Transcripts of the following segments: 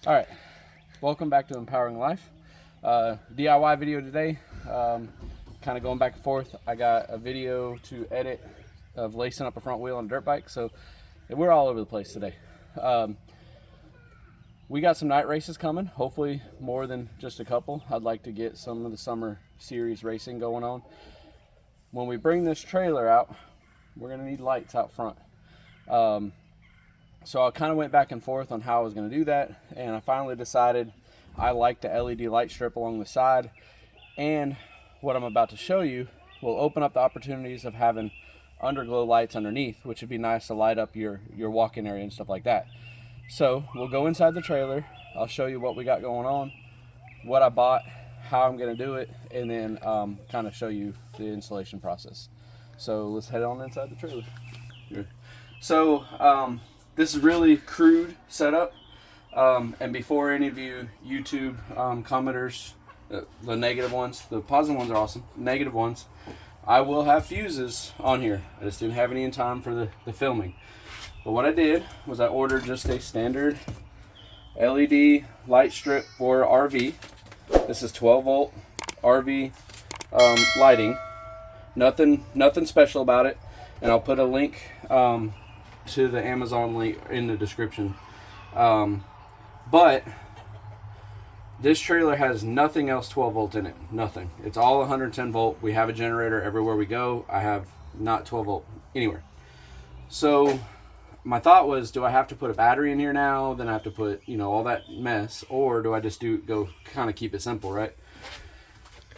All right, welcome back to Empowering Life. DIY video today. Kind of going back and forth. I got a video to edit of lacing up a front wheel on a dirt bike, so we're all over the place today. We got some night races coming, hopefully more than just a couple. I'd like to get some of the summer series racing going on. When we bring this trailer out, we're gonna need lights out front. So I kind of went back and forth on how I was going to do that, and I finally decided I like the LED light strip along the side, and what I'm about to show you will open up the opportunities of having underglow lights underneath, which would be nice to light up your walk-in area and stuff like that. So we'll go inside the trailer. I'll show you what we got going on, what I bought, how I'm going to do it, and then kind of show you the installation process. So let's head on inside the trailer. So this is really crude setup, and before any of you YouTube commenters, the negative ones, the positive ones are awesome, negative ones, I will have fuses on here. I just didn't have any in time for the filming. But what I did was I ordered just a standard LED light strip for RV. This is 12 volt RV lighting. Nothing special about it, and I'll put a link to the Amazon link in the description. But this trailer has nothing else 12 volt in it. Nothing. It's all 110 volt. We have a generator everywhere we go. I have not 12 volt anywhere. So my thought was, do I have to put a battery in here now? Then I have to put, all that mess, or do I just go kind of keep it simple, right?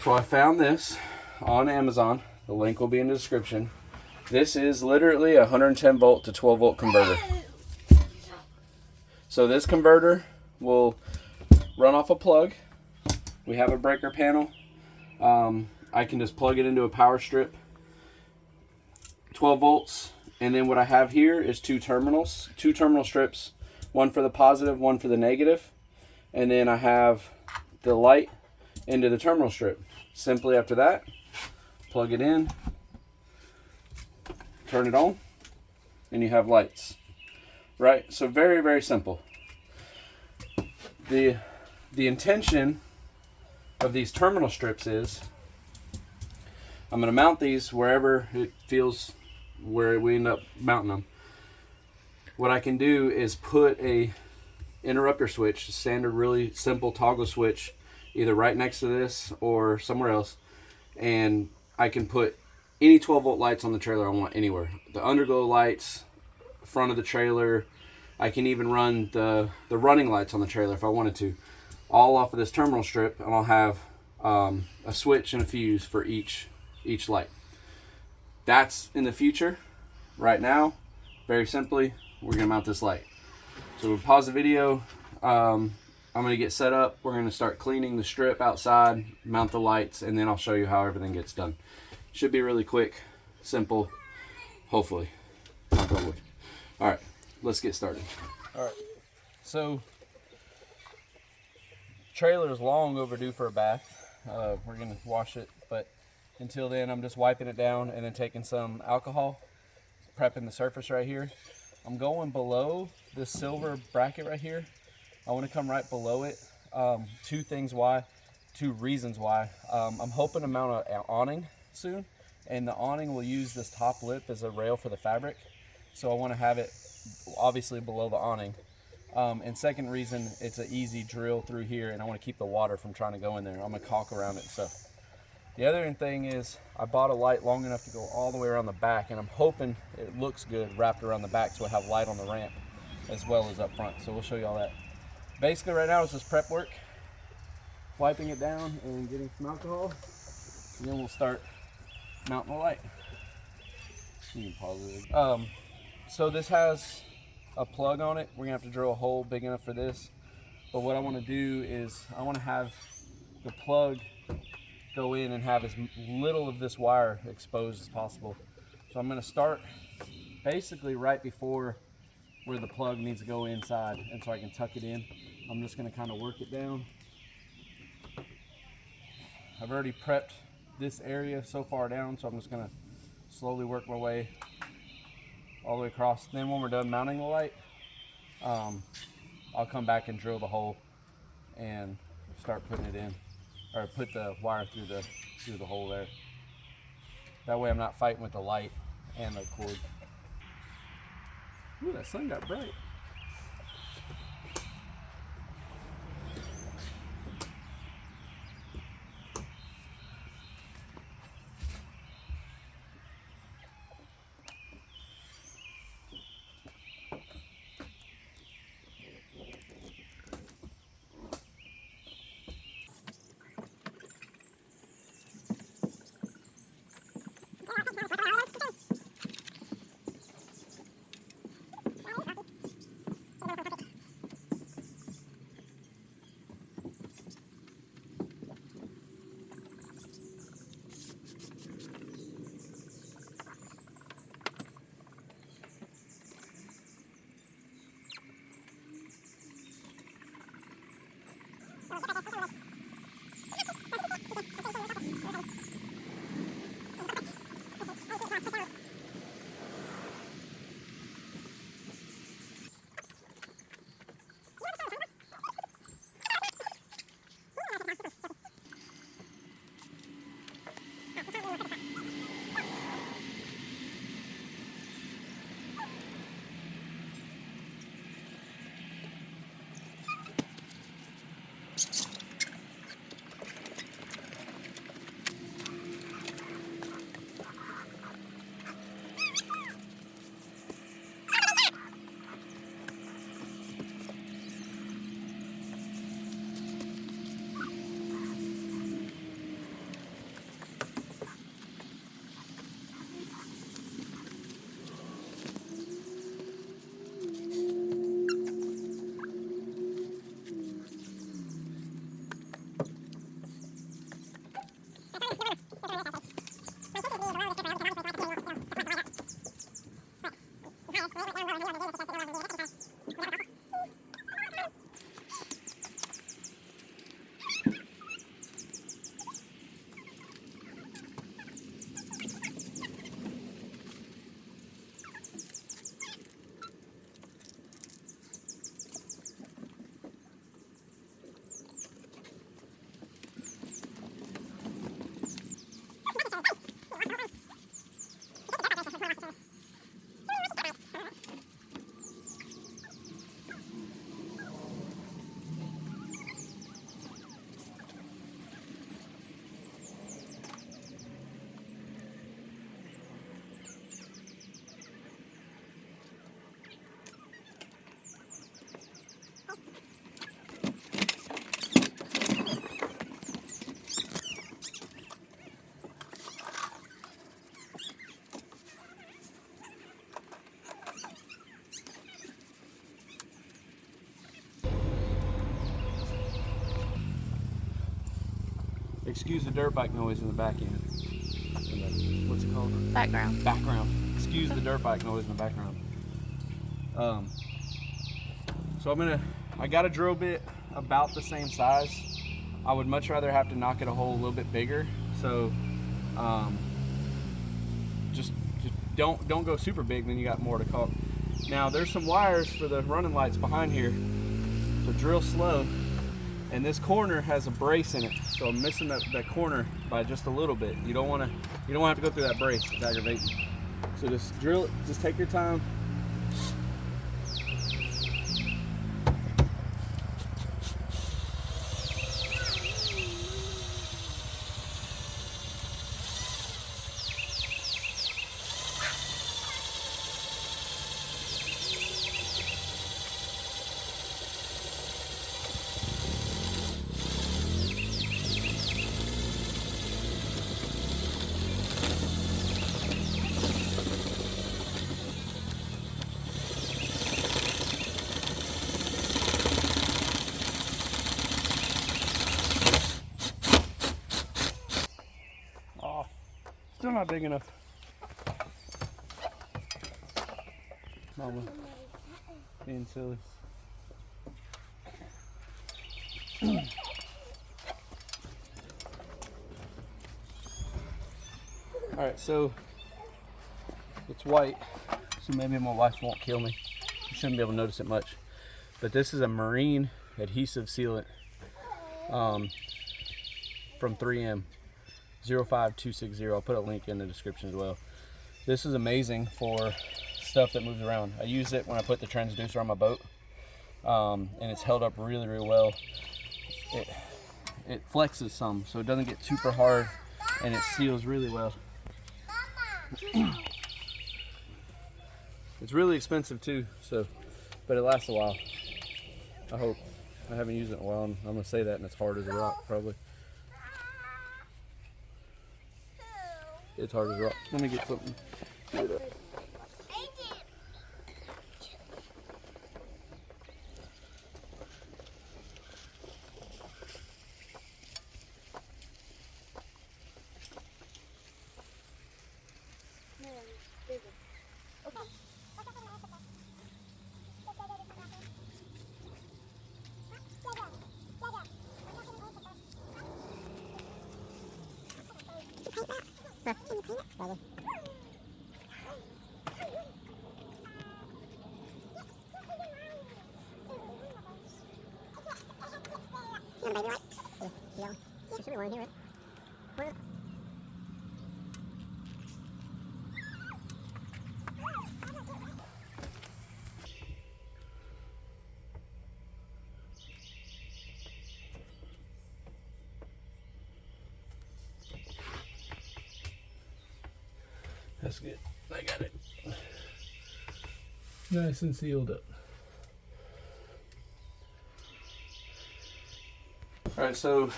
So I found this on Amazon. The link will be in the description. This is literally a 110 volt to 12 volt converter. So this converter will run off a plug. We have a breaker panel. I can just plug it into a power strip, 12 volts. And then what I have here is two terminal strips, one for the positive, one for the negative. And then I have the light into the terminal strip. Simply after that, plug it in, turn it on, and you have lights, right? So very, very simple. The intention of these terminal strips is I'm going to mount these wherever it feels where we end up mounting them. What I can do is put a interrupter switch, a standard really simple toggle switch, either right next to this or somewhere else, and I can put any 12 volt lights on the trailer I want anywhere. The underglow lights, front of the trailer. I can even run the running lights on the trailer if I wanted to, all off of this terminal strip, and I'll have a switch and a fuse for each light. That's in the future. Right now, very simply, we're gonna mount this light. So we'll pause the video. I'm gonna get set up. We're gonna start cleaning the strip outside, mount the lights, and then I'll show you how everything gets done. Should be really quick, simple, hopefully. Knock on wood. All right, let's get started. All right, so trailer is long overdue for a bath. We're gonna wash it, but until then, I'm just wiping it down and then taking some alcohol, prepping the surface right here. I'm going below this silver bracket right here. I want to come right below it. Two reasons why. I'm hoping to mount an awning soon, and the awning will use this top lip as a rail for the fabric, so I want to have it obviously below the awning. And second reason, it's an easy drill through here, and I want to keep the water from trying to go in there. I'm gonna caulk around it. So the other thing is I bought a light long enough to go all the way around the back, and I'm hoping it looks good wrapped around the back, so I have light on the ramp as well as up front. So we'll show you all that. Basically right now it's just prep work, wiping it down and getting some alcohol, and then we'll start mounting the light. You can pause it. So this has a plug on it. We're gonna have to drill a hole big enough for this. But what I want to do is I want to have the plug go in and have as little of this wire exposed as possible. So I'm gonna start basically right before where the plug needs to go inside, and so I can tuck it in. I'm just gonna kind of work it down. I've already prepped this area so far down, so I'm just gonna slowly work my way all the way across. Then when we're done mounting the light, I'll come back and drill the hole and start putting it in, or put the wire through the hole there. That way I'm not fighting with the light and the cord. Ooh, that sun got bright. Excuse the dirt bike noise in the back end. What's it called? Background. Background. Excuse the dirt bike noise in the background. So I got a drill bit about the same size. I would much rather have to knock it a hole a little bit bigger. So just don't go super big, then you got more to caulk. Now there's some wires for the running lights behind here. So drill slow. And this corner has a brace in it, so I'm missing that corner by just a little bit. You don't want to have to go through that brace. It's aggravating. So just drill it. Just take your time. Still not big enough. Mama, being silly. All right, so it's white, so maybe my wife won't kill me. You shouldn't be able to notice it much. But this is a marine adhesive sealant from 3M, 05260. I'll put a link in the description as well. This is amazing for stuff that moves around. I use it when I put the transducer on my boat, and it's held up really, really well. It flexes some, so it doesn't get super hard, and it seals really well. It's really expensive too, so, but it lasts a while. I hope. I haven't used it in a while, and I'm gonna say that, and it's hard as a rock, probably. It's hard as a rock. Let me get something. Get it up. There should be one in here, right? That's good. I got it. Nice and sealed up. Alright, so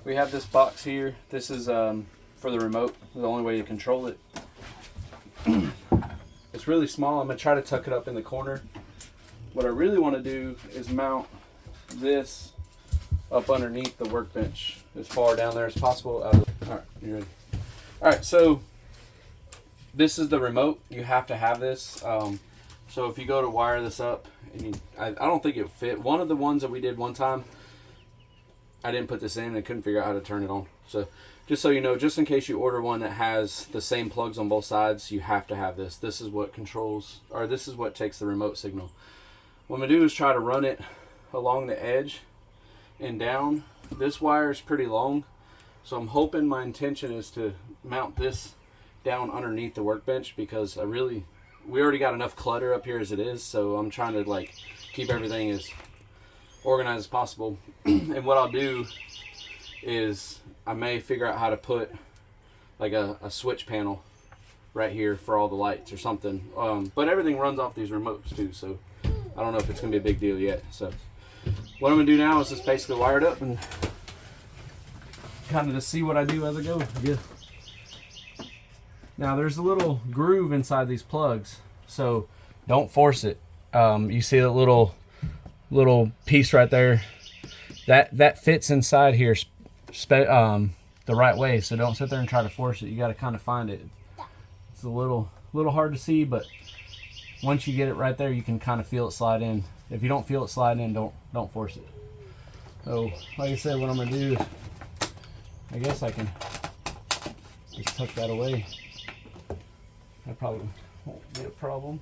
we have this box here. This is for the remote, the only way to control it. It's really small. I'm going to try to tuck it up in the corner. What I really want to do is mount this up underneath the workbench as far down there as possible. Alright, you ready? Alright, so this is the remote. You have to have this. So if you go to wire this up, and I don't think it fit. One of the ones that we did one time, I didn't put this in and couldn't figure out how to turn it on. So just so you know, just in case you order one that has the same plugs on both sides, you have to have this. This is what controls, or this is what takes the remote signal. What I'm gonna do is try to run it along the edge and down. This wire is pretty long, so I'm hoping, my intention is to mount this down underneath the workbench, because we already got enough clutter up here as it is, so I'm trying to like keep everything as organized as possible. And what I'll do is I may figure out how to put like a switch panel right here for all the lights or something, but everything runs off these remotes too, so I don't know if it's gonna be a big deal yet. So what I'm gonna do now is just basically wire it up and kind of just see what I do as I go. Yeah. Now there's a little groove inside these plugs, so don't force it. You see that little piece right there? That fits inside here the right way, so don't sit there and try to force it. You got to kind of find it. It's a little hard to see, but once you get it right there, you can kind of feel it slide in. If you don't feel it slide in, don't force it. So like I said, what I'm gonna do is, I guess I can just tuck that away. That probably won't be a problem.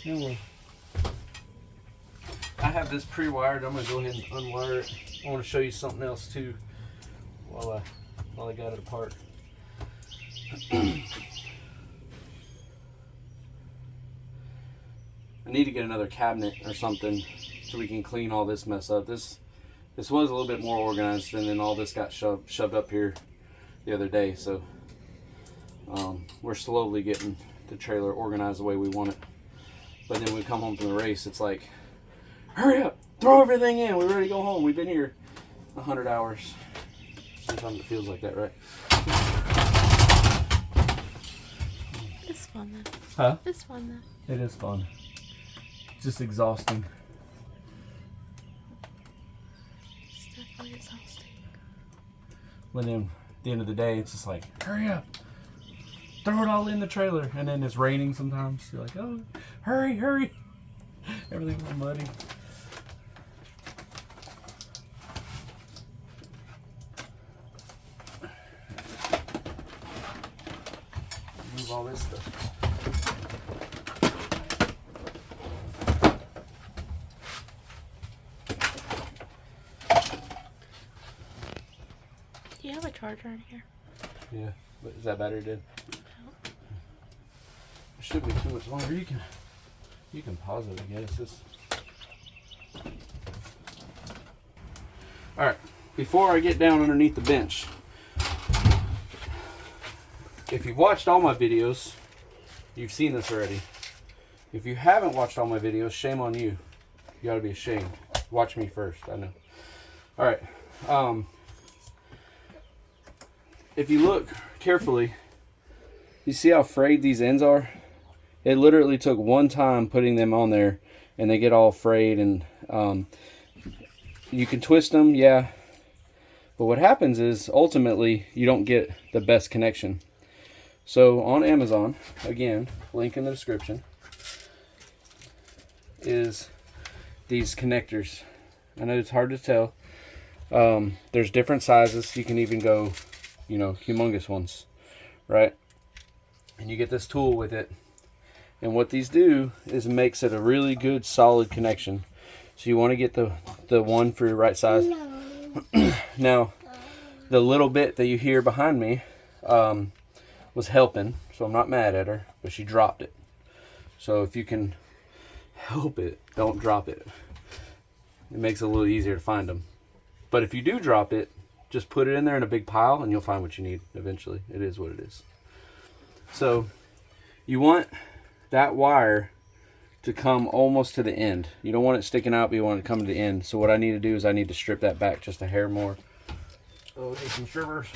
Anyway, I have this pre-wired. I'm gonna go ahead and unwire it. I want to show you something else too while I got it apart. I need to get another cabinet or something so we can clean all this mess up. This was a little bit more organized, and then all this got shoved up here the other day. So we're slowly getting the trailer organized the way we want it. But then we come home from the race, it's like, hurry up, throw everything in, we're ready to go home. We've been here 100 hours. Sometimes it feels like that, right? It's fun though. Huh? It's fun though. It is fun. It's just exhausting. It's definitely exhausting. But then at the end of the day, it's just like, hurry up, throw it all in the trailer. And then it's raining sometimes. You're like, oh, hurry, hurry. Everything's all muddy. Move all this stuff. charger in here. Yeah, but is that battery dead? It should be too much longer. You can pause it, I guess. All right, before I get down underneath the bench, if you've watched all my videos, you've seen this already. If you haven't watched all my videos, shame on you. You gotta be ashamed. Watch me first, I know. All right, if you look carefully, you see how frayed these ends are? It literally took one time putting them on there and they get all frayed, and you can twist them, yeah. But what happens is ultimately you don't get the best connection. So on Amazon, again, link in the description, is these connectors. I know it's hard to tell. There's different sizes. You can even go, you know, humongous ones, right? And you get this tool with it. And what these do is makes it a really good solid connection. So you want to get the one for your right size. No. Now, the little bit that you hear behind me was helping, so I'm not mad at her, but she dropped it. So if you can help it, don't drop it. It makes it a little easier to find them. But if you do drop it, just put it in there in a big pile and you'll find what you need eventually. It is what it is. So you want that wire to come almost to the end. You don't want it sticking out, but you want it to come to the end. So what I need to do is I need to strip that back just a hair more. So need some strippers.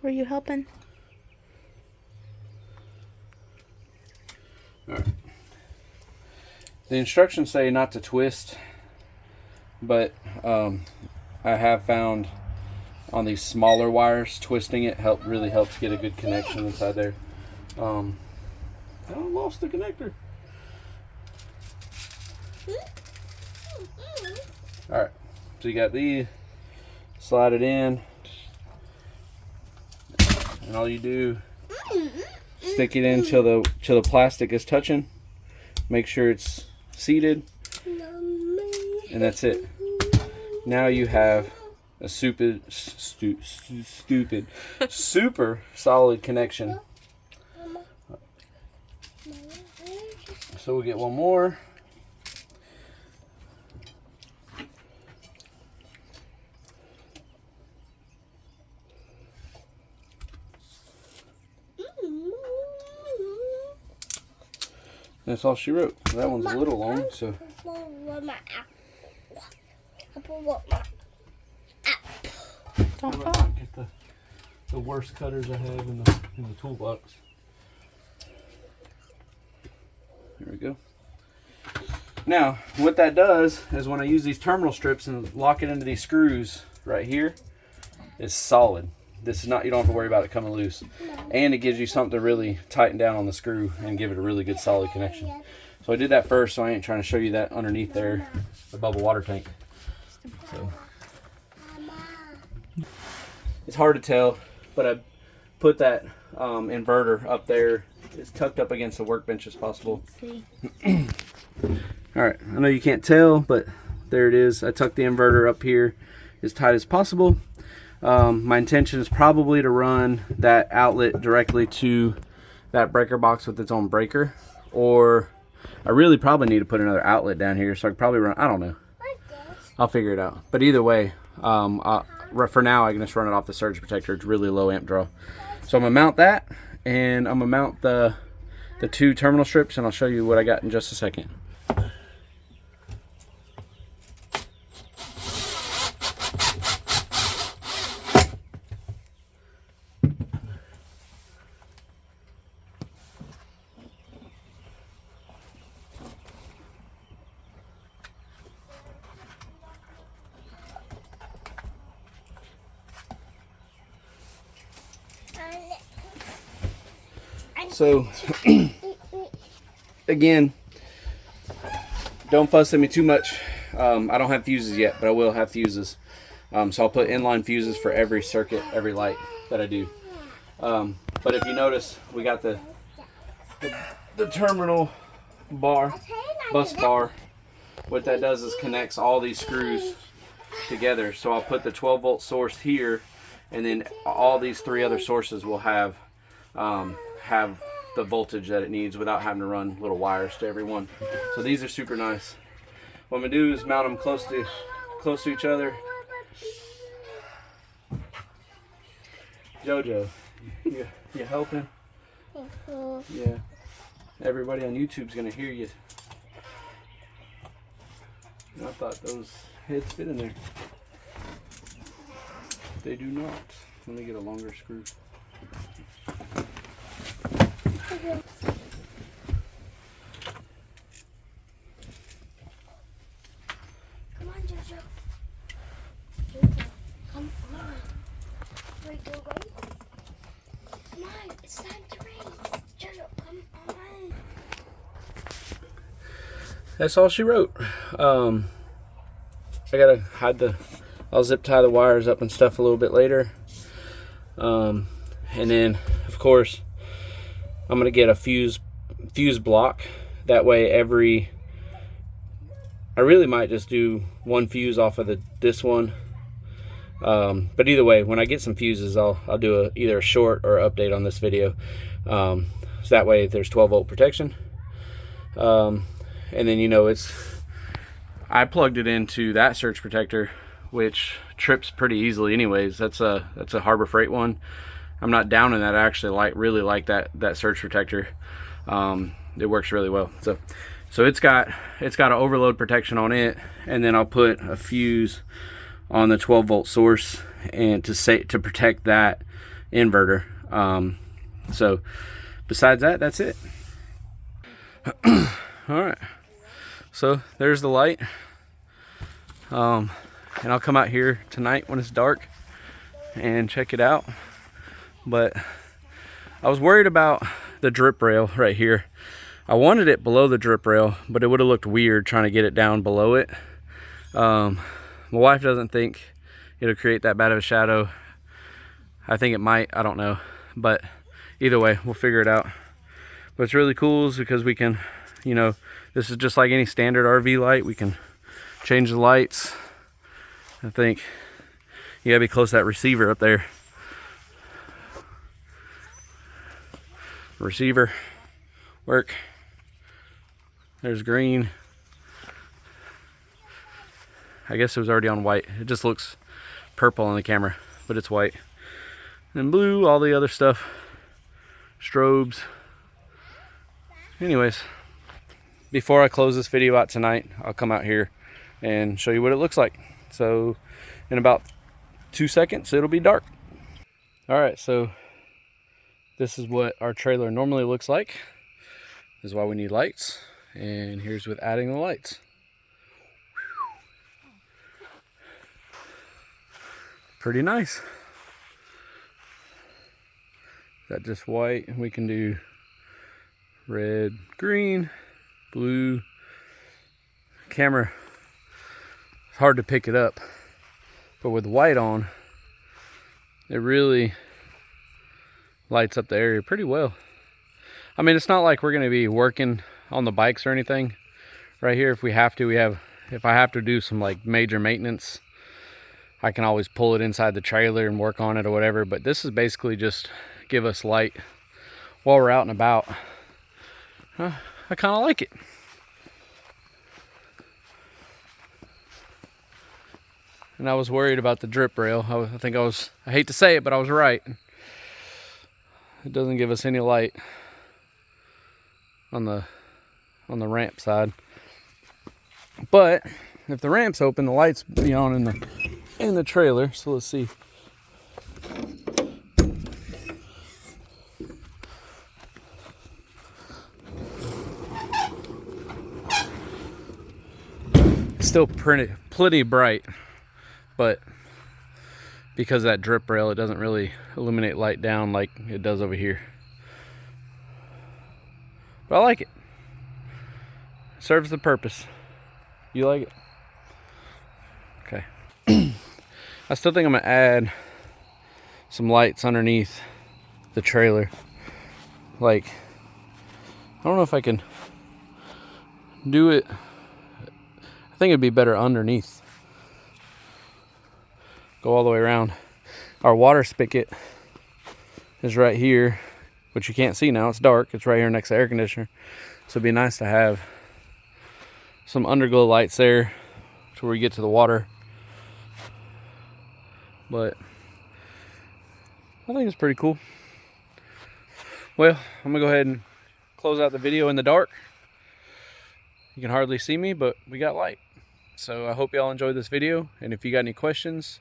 Were you helping? All right. The instructions say not to twist, but I have found on these smaller wires, twisting it really helps get a good connection inside there. I lost the connector. All right, so you got these, slide it in, and all you do, stick it in till the plastic is touching. Make sure it's seated, and that's it. Now you have a super solid connection. So we'll get one more. That's all she wrote. That one's a little long, so. Don't fall. Get the worst cutters I have in the toolbox. There we go. Now, what that does is when I use these terminal strips and lock it into these screws right here, it's solid. This is not, you don't have to worry about it coming loose. And it gives you something to really tighten down on the screw and give it a really good solid connection. So I did that first, so I ain't trying to show you that underneath there, the bubble water tank. So it's hard to tell, but I put that inverter up there. It's tucked up against the workbench as possible. See. All right, I know you can't tell, but there it is. I tucked the inverter up here as tight as possible. My intention is probably to run that outlet directly to that breaker box with its own breaker, or I really probably need to put another outlet down here, so I could probably run, I don't know. I'll figure it out. But either way, for now I can just run it off the surge protector. It's really low amp draw. So I'm gonna mount that, and I'm gonna mount the two terminal strips, and I'll show you what I got in just a second. So, again, don't fuss at me too much. I don't have fuses yet, but I will have fuses. So I'll put inline fuses for every circuit, every light that I do. But if you notice, we got the terminal bar, bus bar. What that does is connects all these screws together. So I'll put the 12 volt source here, and then all these 3 other sources will have the voltage that it needs without having to run little wires to every one. So these are super nice. What I'm gonna do is mount them close to each other. Jojo, you helping? Yeah. Everybody on YouTube's gonna hear you. I thought those heads fit in there. They do not. Let me get a longer screw. Come on, Jojo. Jojo, come on. Wait, go race? Come on, it's time to race. Jojo, come on. That's all she wrote. I gotta I'll zip tie the wires up and stuff a little bit later. And then, of course, I'm gonna get a fuse block. That way I really might just do one fuse off of this one. But either way, when I get some fuses, I'll do either a short or update on this video. So that way there's 12 volt protection. And then, I plugged it into that surge protector, which trips pretty easily anyways. That's a Harbor Freight one. I'm not down in that. I actually really like that surge protector. It works really well. So it's got an overload protection on it, and then I'll put a fuse on the 12 volt source and to protect that inverter. So besides that, that's it. All right. So there's the light. And I'll come out here tonight when it's dark and check it out. But I was worried about the drip rail right here. I wanted it below the drip rail, but it would have looked weird trying to get it down below it. My wife doesn't think it'll create that bad of a shadow. I think it might, I don't know. But either way, we'll figure it out. But it's really cool is because we can, this is just like any standard RV light. We can change the lights. I think you gotta be close to that receiver up there. Receiver, work. There's green. I guess it was already on white. It just looks purple on the camera, but it's white. And blue, all the other stuff. Strobes. Anyways, before I close this video out tonight, I'll come out here and show you what it looks like. So in about 2 seconds, it'll be dark. All right, so this is what our trailer normally looks like. This is why we need lights. And here's with adding the lights. Pretty nice. Is that just white? We can do red, green, blue. Camera, it's hard to pick it up, but with white on, it really lights up the area pretty well. I mean, it's not like we're going to be working on the bikes or anything right here. If we have to, if I have to do some like major maintenance, I can always pull it inside the trailer and work on it or whatever. But this is basically just give us light while we're out and about. I kind of like it. And I was worried about the drip rail. I hate to say it, but I was right. It doesn't give us any light on the ramp side. But if the ramp's open, the lights be on in the trailer. So let's see. It's still plenty bright, but because of that drip rail, it doesn't really illuminate light down like it does over here. But I like it. It serves the purpose. You like it? Okay. I still think I'm gonna add some lights underneath the trailer. Like, I don't know if I can do it. I think it'd be better underneath. go all the way around. Our water spigot is right here, which you can't see now. It's dark. It's right here next to the air conditioner. So it'd be nice to have some underglow lights there to where you get to the water. But I think it's pretty cool. Well, I'm gonna go ahead and close out the video in the dark. You can hardly see me, but we got light. So I hope y'all enjoyed this video, and if you got any questions,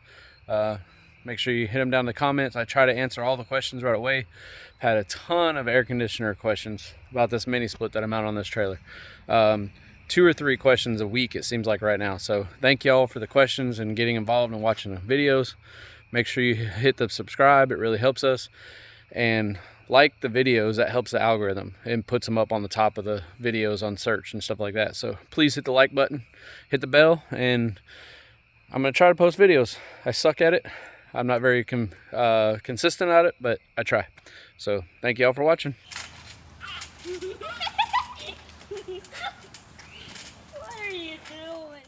make sure you hit them down in the comments. I try to answer all the questions right away. Had a ton of air conditioner questions about this mini split that I'm out on this trailer. 2 or 3 questions a week it seems like right now. So thank y'all for the questions and getting involved and watching the videos. Make sure you hit the subscribe, it really helps us. And like the videos, that helps the algorithm and puts them up on the top of the videos on search and stuff like that. So please hit the like button, hit the bell, and I'm gonna try to post videos. I suck at it. I'm not very consistent at it, but I try. So thank you all for watching. What are you doing?